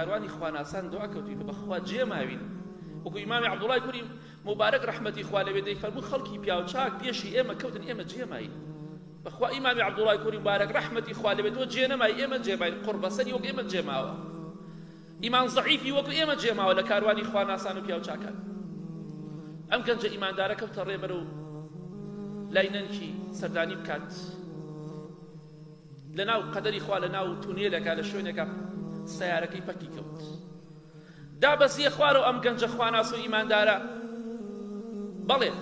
کاروانی خواناسان دعا کەوتین بەخوا جێماوین وەکو ئیمامی عەبدوڵای کوڕی مبارەک ڕەحمەتی خوا لەبێ دەیفەرموو خەڵکی پیاو چاک پێشی ئێمە کەوتن ئێمە جێماین بەخوا ئیمامی عەبدوڵای کوڕی مبارەک ڕەحمەتی خوا لەبێ تۆ جێ نەمای ئێمە جێماین قوربەسەری وەک ئێمە جێماوە ئیمان زەعیفی وەکو ئێمە جێماوە لە کاروانی خواناسان و پیاو چاکان ئەم گەنجە ئیماندارە کەوتە ڕێبەرە و لای نەنکی سەردانی بکات لەناو قەدەری خوا لەناو تونێلێکا لە شوێنێکا سەیارەکەی پەکی کەوت دابەزیە خوارەوە ئەم گەنجە خواناس و ئیماندارە بەڵێ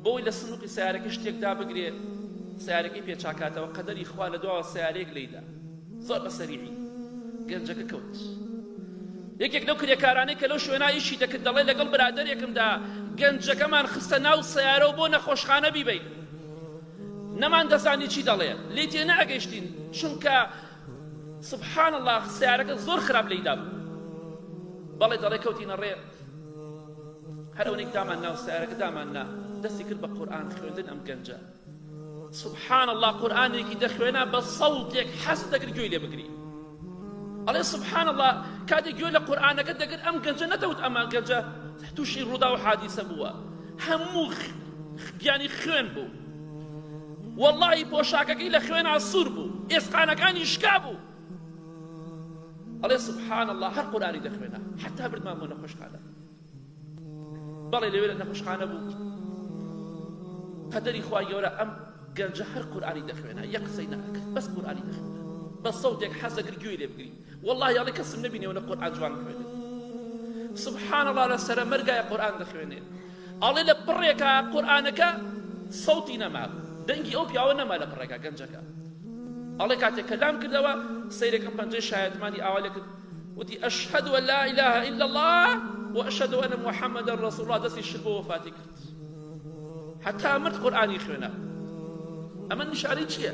بۆی لە سنووقی سەیارەکەی شتێک دابگرێ سەیارەکەی پێچاکاتەوە قەدەری خوا لە دواوە سەیارەیەک لێیدا زۆر بەسەریعی گەنجەکە کەوت یەکێک لەو کرێکارانەی کە لەو شوێنە ئیشی دەکرد دەڵێ لەگەڵ برادەرێکمدا گەنجەکەمان خستە ناو سەیارە و بۆ نەخۆشخانە بیبەین نەمان دەزانی چی دەڵێ لێ تێ نەئەگەیشتین چونکە سبحان الله سەیارەکە زۆر خراپ لێیدا بوو بەڵێ دەڵێ کەوتینە ڕێ هەرەوەنێک دامان ناو سەیارەکە دامان نا دەستی کرد بە قورئان خوێندن ئەم گەنجە سبحان الله قورئانێکی دەخوێنا بە سەوتێک حەز دەکرد گوێی لێ بگری ئەڵێ سبحان الله کاتێک گوێ لە قورئانەکە دەگرت ئەم گەنجە نەدەوت ئەمە گەنجە تووشی ڕوودا و حادیسە بووە هەموو گیانی خوێن بوو واللهی پۆشاکەکەی لە خوێنە سوور بوو ئێسقانەکانی شکا بوو ئەڵێ سبحان الله هەر قورئانی دەخوێنا حتا بردمان بۆ نەخۆشخانە بەڵێ لەوێ لە نەخۆشخانە بوو قەدەری خوای گەورە ئەم گەنجە هەر قورئانی دەخوێنا یەک قسەی نەکرد بەس قورئانی دەخوێنا بە سەوتێک حەز دەکرد گوێی لێ بگری والله ئەڵێ کەسم نەبینێەوە لە قورئان جوان خوێنێت سبحان الله لە سەرە مەرگایە قورئان دەخوێنێت ئەڵێ لە پڕێکە قورئانەکە سەوتی نەما دەنگی ئەو پیاوە نەما لە پڕێکە گەنجەکە ئەڵێ کاتێک کە لام کردەوە سەیرێکم پەنجەی شایەتمانی ئاوا لێ کرد وتی ئەشهەد أن لا إله إلا الله وأشهد أن محمدا رسول الله دەستی شر بۆ وەفاتی کرد حتا مرد قورئانی خوێنا ئەمە نیشانەی چییە؟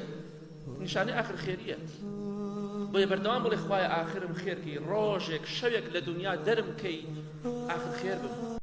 نیشانەی ئاخر خێریەت بۆیە بەردەوام بڵێ خوایە ئاخرم خێرکەی ڕۆژێک شەوێک لە دنیا دەرم کەی ئاخر خێر بم